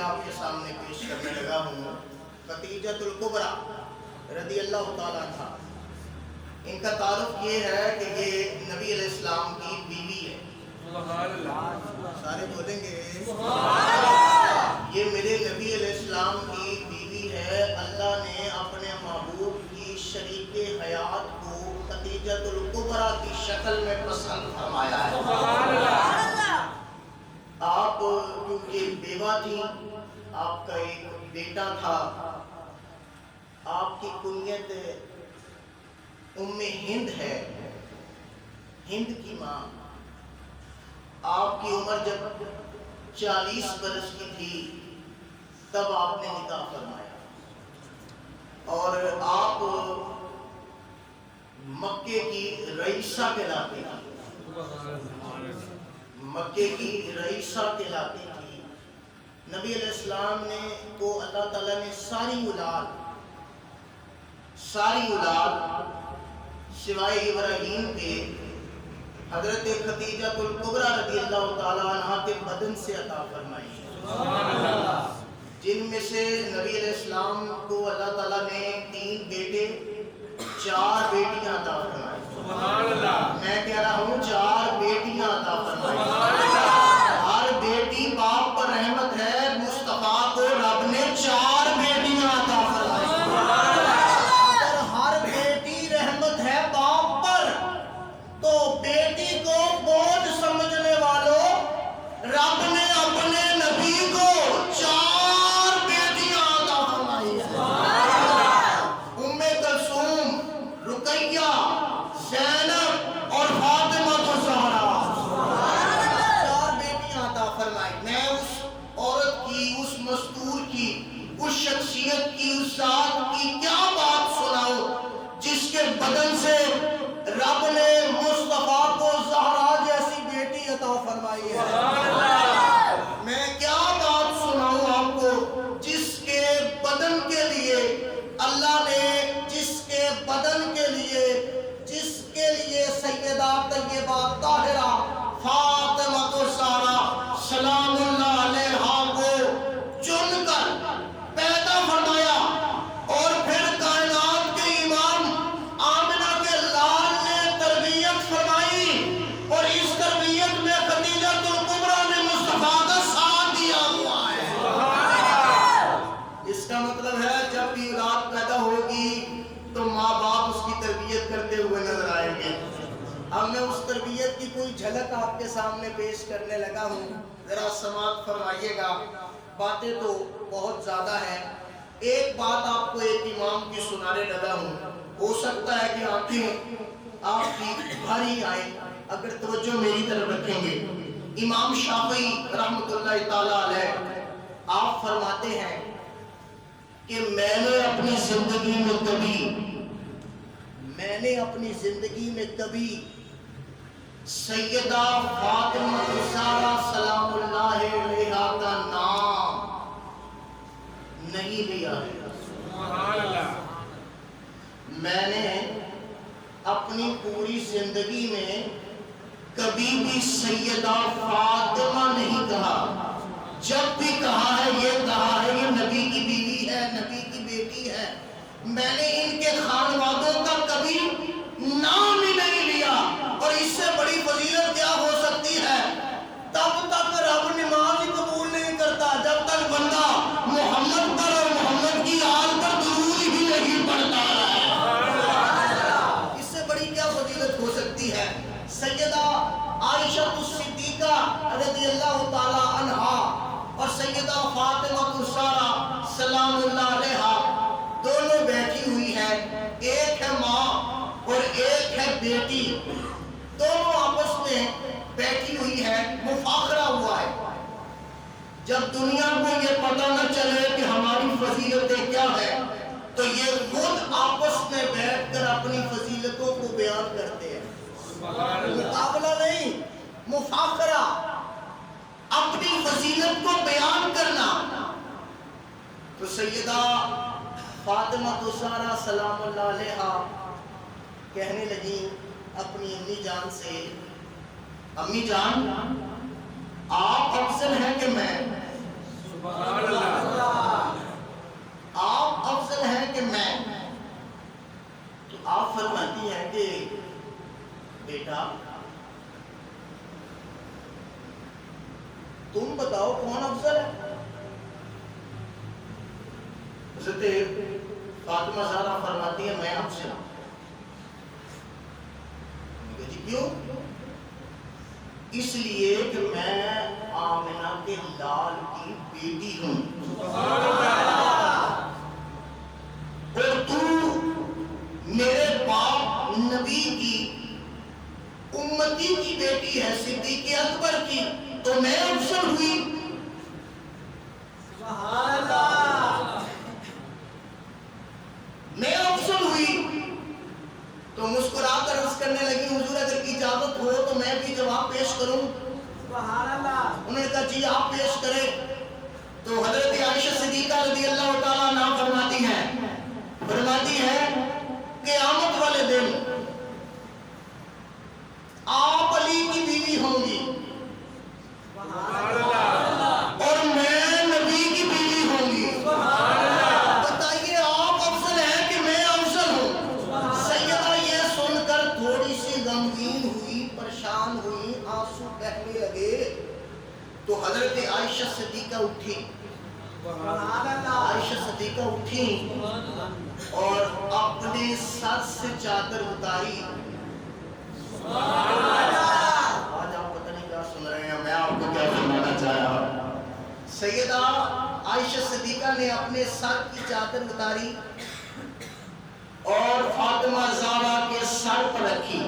آپ کے سامنے پیش کرنے لگا ہوں خدیجۃ الکبریٰ رضی اللہ تعالیٰ عنہا۔ ان کا تعارف یہ ہے کہ یہ نبی علیہ السلام کی بیوی ہے۔ سارے بولیں گے یہ میرے نبی علیہ السلام کی بیوی ہے۔ اللہ نے اپنے محبوب کی شریک حیات کو خدیجۃ الکبریٰ کی شکل میں پسند فرمایا ہے۔ آپ کیونکہ بیوہ تھی، آپ کا ایک بیٹا تھا، آپ کی کنیت ام ہند ہے، ہند کی ماں۔ آپ کی عمر جب 40 برس کی تھی تب آپ نے نکاح فرمایا، اور آپ مکے کی رئیسہ کہلاتی تھی، مکے کی رئیسہ کہلاتی تھی۔ نبی علیہ السلام نے کو اللہ تعالیٰ نے ساری اولاد سوائے ابراہیم کے حضرت خدیجۃ الکبریٰ رضی اللہ تعالیٰ عنہ کے بدن سے عطا فرمائی ہے، جن میں سے نبی علیہ السلام کو اللہ تعالیٰ نے 3 بیٹے 4 بیٹیاں عطا فرمائی۔ میں کہہ رہا ہوں 4 بیٹیاں عطا فرمائی۔ ہر بیٹی باپ پر رحمت ہے، مصطفیٰ کو رب نے 4 بیٹیاں عطا فرمائی۔ اور ہر بیٹی رحمت ہے باپ پر، تو بیٹی کو بوجھ سمجھنے والوں، رب نے اپنے نبی کو 4 بیٹیاں عطا فرمائی ہے۔ ام کلثوم، رقیہ، زینب اور فاطمہ الزہرا، 4 بیٹیاں عطا فرمائی۔ میں اس عورت کی، اس مستور کی، اس شخصیت کی، اس ذات کی کیا بات سناؤں جس کے بدن سے رب نے مصطفیٰ کو زہرا جیسی بیٹی عطا فرمائی ہے۔ میں کیا بات سناؤں آپ کو جس کے بدن کے لیے اللہ نے، جس کے بدن کے لیے، جس کے لیے سیدہ طیبہ طاہرہ فاطمہ الزہرا سلام اللہ علیہا کو چن کر پیدا فرمایا، اور پھر کائنات کے امام آمنہ کے لال نے تربیت فرمائی، اور اس تربیت میں خدیجۃ الکبریٰ نے مصطفیٰ کا ساتھ دیا ہوا ہے۔ اس کا مطلب ہے جب بھی اولاد پیدا ہوگی تو ماں باپ اس کی تربیت کرتے ہوئے نظر آئیں گے۔ اب میں اس تربیت کی کوئی جھلک آپ کے سامنے پیش کرنے لگا ہوں، ذرا سماعت فرمائیے گا۔ باتیں تو بہت زیادہ ہیں، ایک بات آپ کو ایک امام کی سنانے لگا ہوں، ہو سکتا ہے کہ آنکھیں آپ کی بھاری آئیں اگر توجہ میری طرف رکھیں گے۔ امام شافعی رحمۃ اللہ تعالیٰ علیہ آپ فرماتے ہیں کہ میں نے اپنی زندگی میں کبھی سیدہ فاطمہ الزہرا سلام اللہ علیہا کا نام نہیں لیا ہے۔ میں نے اپنی پوری زندگی میں کبھی بھی سیدہ فاطمہ نہیں کہا، جب بھی کہا ہے یہ کہا ہے یہ نبی کی بیوی ہے، نبی کی بیٹی ہے۔ میں نے ان کے خانوادوں کا کبھی نام ہی نہیں لیا، اور اس سے بڑی فضیلت کیا ہو سکتی ہے؟ تب تک رب نماز ہی قبول نہیں کرتا جب تک بندہ محمد پر اور محمد کی آل پر درود ہی نہیں پڑھتا ہے۔ اس سے بڑی کیا فضیلت ہو سکتی ہے؟ سیدہ عائشہ الصدیقہ رضی اللہ تعالی عنہا اور سیدہ فاطمہ الزہرا سلام اللہ علیہا دونوں بیٹھی ہوئی ہیں، ایک ہے ماں اور ایک ہے بیٹی، دونوں آپس میں بیٹھی ہوئی ہے، مفاخرہ ہوا ہے۔ جب دنیا کو یہ پتہ نہ چلے کہ ہماری فضیلتیں کیا ہے تو یہ خود آپس میں بیٹھ کر اپنی فضیلتوں کو بیان کرتے ہیں۔ مقابلہ نہیں، مفاخرہ، اپنی فضیلت کو بیان کرنا۔ تو سیدہ فاطمہ الزہرا سلام اللہ علیہا کہنے لگی اپنی امی جان سے، امی جان آپ افضل ہیں کہ میں؟ آپ افضل ہیں کہ میں؟ تو آپ فرماتی ہیں کہ بیٹا تم بتاؤ کون افضل ہے؟ حضرت فاطمہ زہرا فرماتی ہے میں افضل ہوں۔ جی کیوں؟ اس لیے کہ میں آمنہ کے لال کی بیٹی ہوں، اور تو میرے باپ نبی کی امتی کی بیٹی ہے، صدیق اکبر کی، تو میں افضل ہوئی۔ میں افضل ہوئی تو مسکرا کر عرض کرنے لگی حضور اگر اجازت ہو تو میں بھی جواب پیش کروں؟ انہوں نے کہا جی آپ پیش کریں۔ تو حضرت عائشہ صدیقہ رضی اللہ تعالیٰ عنہ فرماتی ہیں قیامت والے دن آپ علی کی بیوی ہوں گی اور میں نبی کی بیوی ہوں گی، بتائیے آپ افضل ہیں کہ میں افضل ہوں؟ سیدہ یہ سن کر تھوڑی سی غمگین ہوئی، پریشان ہوئی، آنسو بہنے لگے۔ تو حضرت عائشہ صدیقہ اٹھی، اور اپنے سر سے چادر اتاری۔ آج آپ پتہ نہیں کیا سن رہے ہیں، میں آپ کو کیا سنانا چاہ رہا ہوں۔ سیدہ عائشہ صدیقہ نے اپنے سر کی چادر اتاری اور فاطمہ زہرا کے سر پر رکھی۔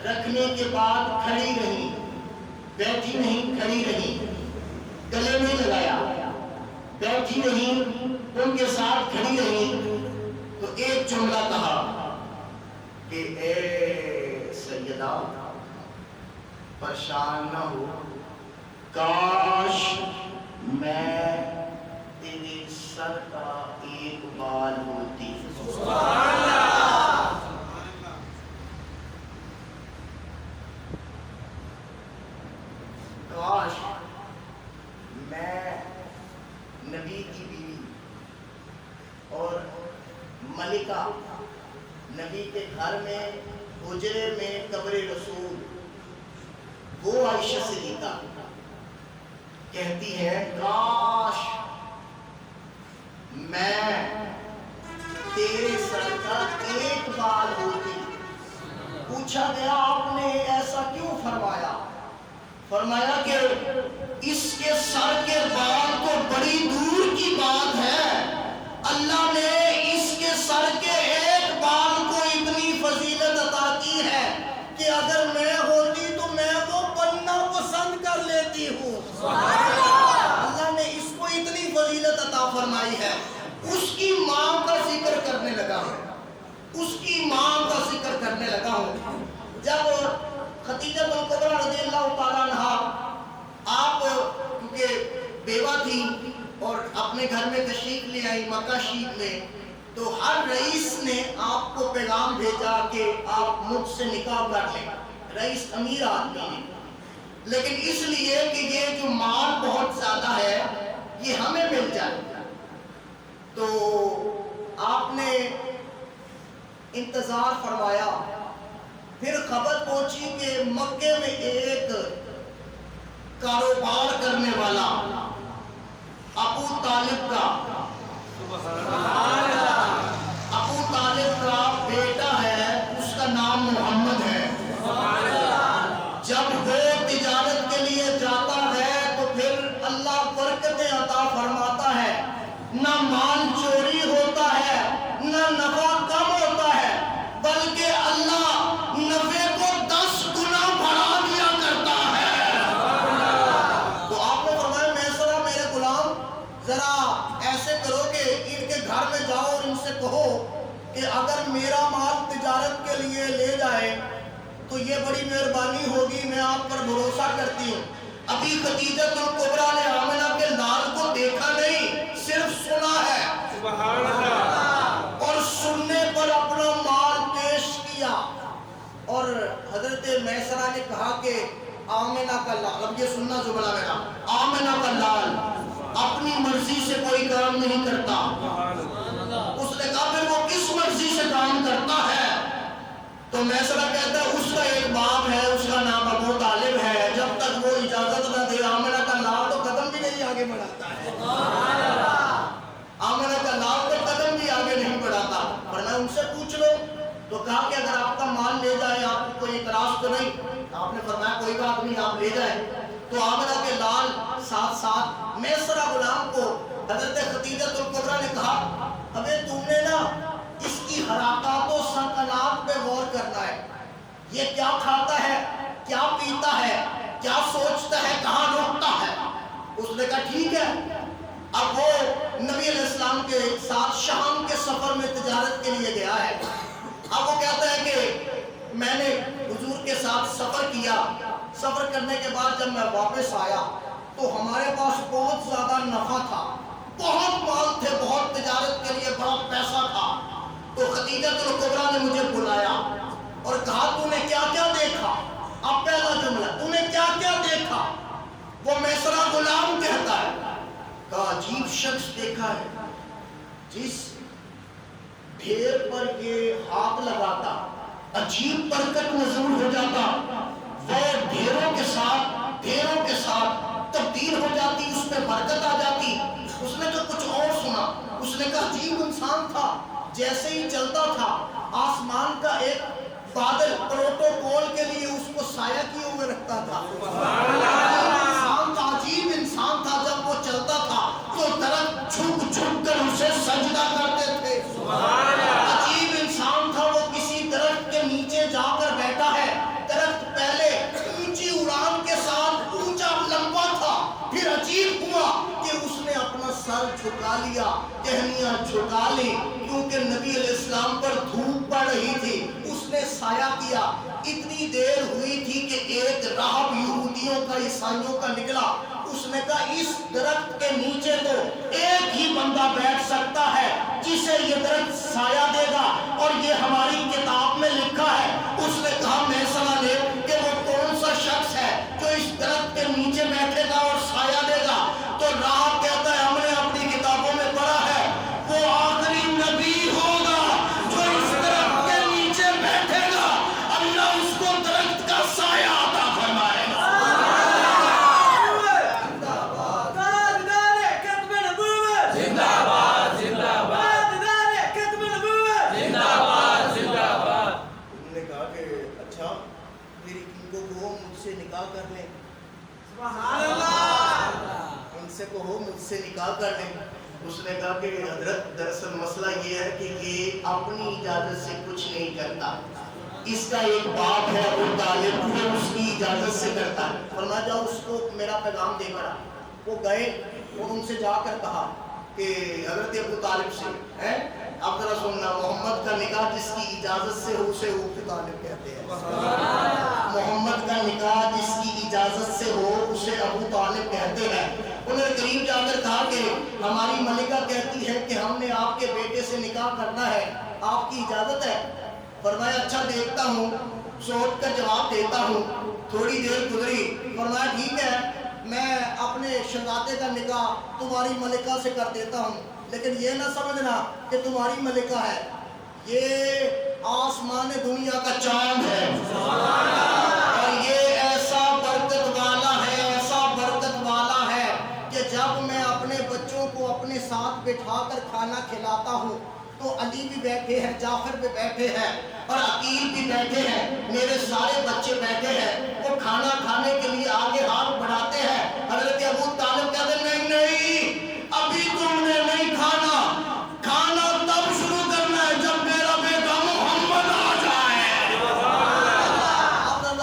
رکھنے کے بعد کھڑی رہی، بیٹھی نہیں، کھڑی رہی، گلے میں لگایا، بیٹھی رہی، ان کے ساتھ کھڑی رہی۔ تو ایک جملہ کہا کہ اے سیدہ پریشان نہ ہو، کاش میں تیرے سر کا ایک بال ہوتی۔ کاش میں نبی کی بیوی اور ملکہ نبی کے گھر میں حجرے میں قبر رسول، وہ عائشہ صدیقہ کہتی ہے کاش میں تیرے سر کا ایک بال ہوتی۔ پوچھا گیا آپ نے ایسا کیوں فرمایا؟ فرمایا کہ اس کے سر کے بال تو بڑی دور کی بات ہے، اللہ نے اس کے سر کے ایک بال کو اتنی فضیلت عطا کی ہے کہ اگر میں ہوتی تو میں وہ بننا پسند کر لیتی ہوں۔ اللہ نے اس کو اتنی فضیلت عطا فرمائی ہے۔ اس کی ماں کا ذکر کرنے لگا ہوں، اس کی ماں کا ذکر کرنے لگا ہوں۔ جب خدیجہ کبریٰ رضی اللہ تعالیٰ عنہ آپ کیونکہ بیوہ تھی اور اپنے گھر میں تشریف لے آئی مکہ شریف میں، تو ہر رئیس نے آپ کو پیغام بھیجا کہ آپ مجھ سے نکاح کر لیں۔ رئیس امیر آدمی ہے، لیکن اس لیے کہ یہ جو مال بہت زیادہ ہے یہ ہمیں مل جائے، تو آپ نے انتظار فرمایا۔ پھر خبر پہنچی کہ مکے میں ایک کاروبار کرنے والا ابو طالب کا بیٹا ہے، اس کا نام محمد ہے۔ جب وہ تجارت کے لیے جاتا ہے تو پھر اللہ برکتیں عطا فرماتا ہے، نہ مال چوری ہوتا ہے، نہ نفع کم ہوتا ہے، بلکہ اللہ نفع کو 10 گنا بڑھا دیا کرتا ہے۔ تو آپ نے فرمایا میسرہ میرے غلام ذرا ایسے کرو کہ ان کے گھر میں جاؤ اور ان سے کہو کہ اگر میرا مال تجارت کے لیے لے جائے تو یہ بڑی مہربانی ہوگی، میں آپ پر بھروسہ کرتی ہوں۔ ابھی خدیجہ کبریٰ نے آمنہ کے لال کو دیکھا نہیں، صرف سنا ہے، سبحان اللہ، اور سننے پر اپنا مال پیش کیا۔ اور حضرت میسرہ نے کہا کہ आमिना का लाल, अब ये सुनना जुमला मेरा, आमिना का लाल अपनी मर्जी से कोई काम नहीं करता। उसने कहा फिर वो किस मर्जी से काम करता है? तो मैसरा कहता है उसका एक बाप है, उसका नाम अबू तालिब है, जब तक वो इजाजत न दे आमिना का लाल तो कदम भी नहीं आगे बढ़ाता है। आमिना का लाल तो कदम भी आगे नहीं बढ़ाता। पर मैं उनसे पूछ लो, तो कहा कि अगर आपका माल ले जाए आपको कोई इतराज तो नहीं? आपने फरमाया कोई बात नहीं, आप ले जाए। तो आमिना के लाल साथ साथ मैसरा गुलाम को हजरत खदीजतुल कुबरा ने कहा, अबे तुमने ना इसकी हरकत और सकनात पे गौर करना है, ये क्या खाता है, क्या पीता है, क्या सोचता है, कहाँ रुकता है। उसने कहा ठीक है। अब वो नबी अलैहिस्सलाम के साथ शाम के सफर में तिजारत के लिए गया है। अब वो कहता है कि मैंने हुजूर के साथ सफर किया, सफर करने के बाद जब मैं वापस आया तो हमारे पास बहुत ज्यादा नफा था, बहुत माल थे, बहुत तिजारत के लिए बड़ा पैसा था। तो खदीजतुल कुबरा ने मुझे बुलाया और कहा तूने क्या क्या देखा? अब पहला जुमला, तूने क्या क्या देखा? वो मैसरा गुलाम कहता है, का अजीब शख्स देखा है, जिस ढेर पर ये हाथ लगाता अजीब बरकत नजूल हो जाता, वो ढेरों के साथ तब्दील हो जाती, उसमें बरकत आ जाती। उसने तो कुछ और सुना, उसने कहा अजीब इंसान था, जैसे ही चलता था आसमान का एक बादल प्रोटोकॉल के लिए उसको साया किए हुए रखता था। अजीब इंसान था, जब वो चलता था तो दरख्त झुक कर उसे सजदा करते थे। अजीब इंसान था, वो किसी दरख्त के नीचे जाकर बैठा है, दरख्त पहले ऊंची उड़ान के साथ ऊंचा लंबा था, फिर अजीब हुआ कि उसने अपना सर झुका लिया, टहनियां झुका ली, क्योंकि नबी अलैहिस्सलाम पर धूप पड़ रही थी, उसने साया किया। इतनी देर हुई थी कि एक राहब यहूदियों का, ईसाइयों का निकला, उसने कहा इस दरख्त के नीचे तो एक ही बंदा बैठ सकता है जिसे ये दरख्त साया देगा, और ये हमारी किताब में लिखा है। उसने कहा मैसरा ने कि वो कौन सा शख्स है जो इस दरख्त के नीचे बैठेगा और साया देगा? तो राहब कहता है हमने अपनी किताबों में पढ़ा है, वो आखिरी नबी होगा जो इस दरख्त के नीचे बैठेगा, अल्लाह उसको दरख्त का साया अता फरमाएगा। मुझसे निकाह कर ले, उनसे कहो मुझसे निकाह कर ले। उसने कहा कि हजरत दरअसल मसला ये है कि ये अपनी इजाजत से कुछ नहीं करता, इसका एक बाप है अबू तालिब, वो उसकी इजाजत से करता है। फरमाया जाओ उसको मेरा पैगाम देकर आ। वो गए और उनसे जाकर कहा कि हजरत अबू तालिब से, हैं अब जरा सुनना, मोहम्मद का निकाह जिसकी इजाजत से हो उसे अबू तालिब कहते हैं। मोहम्मद का निकाह जिसकी इजाजत से हो उसे अबू तालिब कहते हैं। उन्होंने करीब जाकर कहा कि हमारी मलिका कहती है कि हमने आपके बेटे से निकाह करना है, आपकी इजाजत है? फरमाया अच्छा देखता हूँ, सोच कर जवाब देता हूँ। थोड़ी देर गुजरी, फरमाया ठीक है मैं अपने शहजादे का निकाह तुम्हारी मलिका से कर देता हूँ, लेकिन ये ना समझना कि तुम्हारी मलिका है, ये आसमान दुनिया का चांद है, और ये ऐसा बरकत वाला है, ऐसा बरकत वाला है कि जब मैं अपने बच्चों को अपने साथ बिठा कर खाना खिलाता हूँ तो अली भी बैठे हैं, जाफर भी बैठे हैं, और अकील भी बैठे हैं, मेरे सारे बच्चे बैठे हैं, वो खाना खाने के लिए आगे हाथ बढ़ाते हैं। हजरत अबू तालिब कहते नहीं नहीं, अभी तुमने नहीं खाना, खाना तब शुरू करना है जब मेरा बेटा मोहम्मद आ जाए।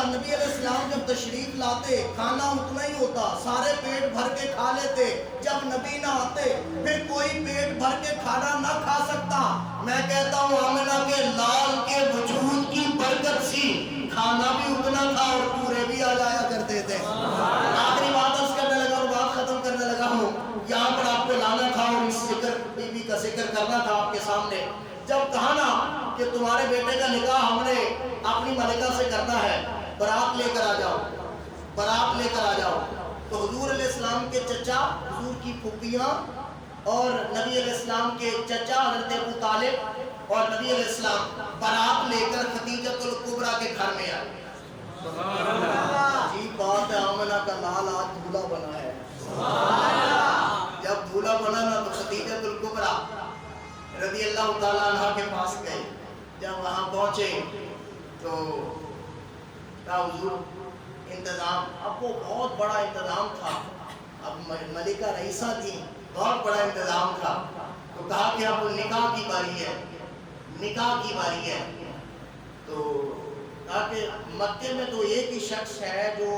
नबी अलैहिस्सलाम जब तशरीफ लाते खाना उतना ही होता, सारे पेट भर के खा लेते। जब नबी ना आते फिर कोई पेट भर के खाना ना खा सकता। मैं कहता हूँ आमिना के लाल के वजूद की बरकत सी खाना भी उतना था और पूरे भी आ जाया करते थे। आखिरी बात अर्ज करने लगा और बात खत्म करने लगा हूँ, यहाँ पर आपको लाना था और इस जिक्र बीबी का जिक्र करना था आपके सामने। जब कहा ना कि तुम्हारे बेटे का निकाह हमने अपनी मलिका से करना है, बारात लेकर आ जाओ, बारात लेकर आ जाओ। तो हुजूर अलैहिस्सलाम के चचा, हुजूर की फूफियाँ और नबी अलैहिस्सलाम के चचा हज़रत अबू तालिब और नबी अलैहिस्सलाम बारात लेकर खदीजतुल कुबरा के घर में आए। जी बात है, आमना का लाल आज दूल्हा बना है। जब दूल्हा बना ना तो खदीजतुल कुबरा रज़ी अल्लाह ताला अन्हा के पास गए। जब वहाँ पहुँचे तो कहा हुजूर इंतज़ाम, अब वो बहुत बड़ा इंतज़ाम था, अब मलिका रईसा थी, बहुत बड़ा इंतज़ाम था। तो कहा कि अब निकाह की बारी है, निकाह की बारी है। तो कहा कि मक्के में तो एक ही शख्स है जो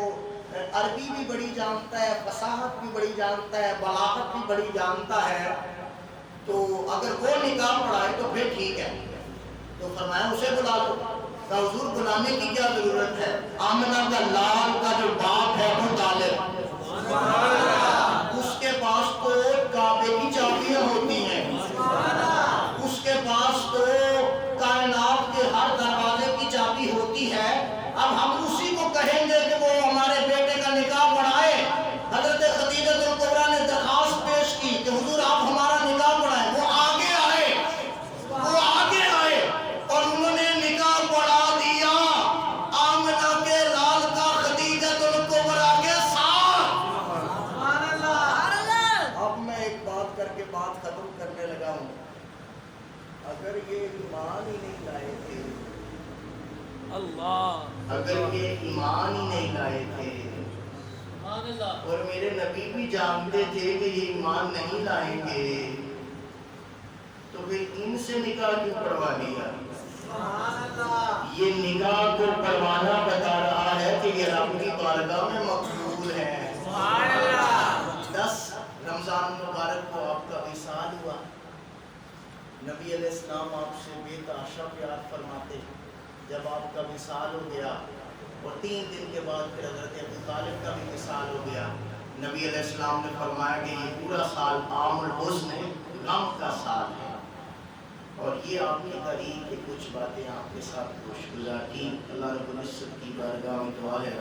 अरबी भी बड़ी जानता है, फसाहत भी बड़ी जानता है, बलागत भी बड़ी जानता है, तो अगर वो निकाह पढ़ाए तो फिर ठीक है। तो फरमाया उसे बुला लो। कहा हुजूर बुलाने की क्या जरूरत है, आमना का लाल का जो बाप है वो तालिब, उसके पास तो काबे की चाबियां होती हैं, उसके पास तो कायनात के हर दरवाजे की चाबी होती है। अब हम उसी को कहेंगे कि वो हमारे बेटे का निकाह पढ़ाए। हजरत खदीजतुल कुबरा ने दरखास्त पेश की कि हुजूर आप हमारा निकाह पढ़ाएं। वो आगे आए, वो आगे आए और उन्होंने निकाह पढ़ा दिया आमना के लाल का खदीजतुल कुबरा के साथ। अब मैं एक बात करके बात खत्म करने लगा हूँ। अगर ये ईमान ही नहीं लाए थे, अल्लाह, अगर ये ईमान ही नहीं लाए थे और मेरे नबी भी जानते थे कि ये ईमान नहीं लाएंगे, तो फिर इनसे निकाह क्यों करवा दिया? ये निकाह को परवाना बता रहा है कि ये रब की बारगाह में मकबूल है। 10 रमजान मुबारक को आपका विसाल हुआ। नबी अलैहिस्सलाम आपसे बेतहाशा प्यार फरमाते। जब आपका विसाल हो गया और 3 दिन के बाद फिर हज़रत अबू तालिब का भी विसाल हो गया, नबी अलैहिस्सलाम ने फरमाया कि ये पूरा साल आमुल हुज़्न है, गम का साल है। और ये आपकी तारीख की कुछ बातें आपके साथ खुशगुजार की। अल्लाह रब्बुल इज्जत की बारगाह में दुआ है।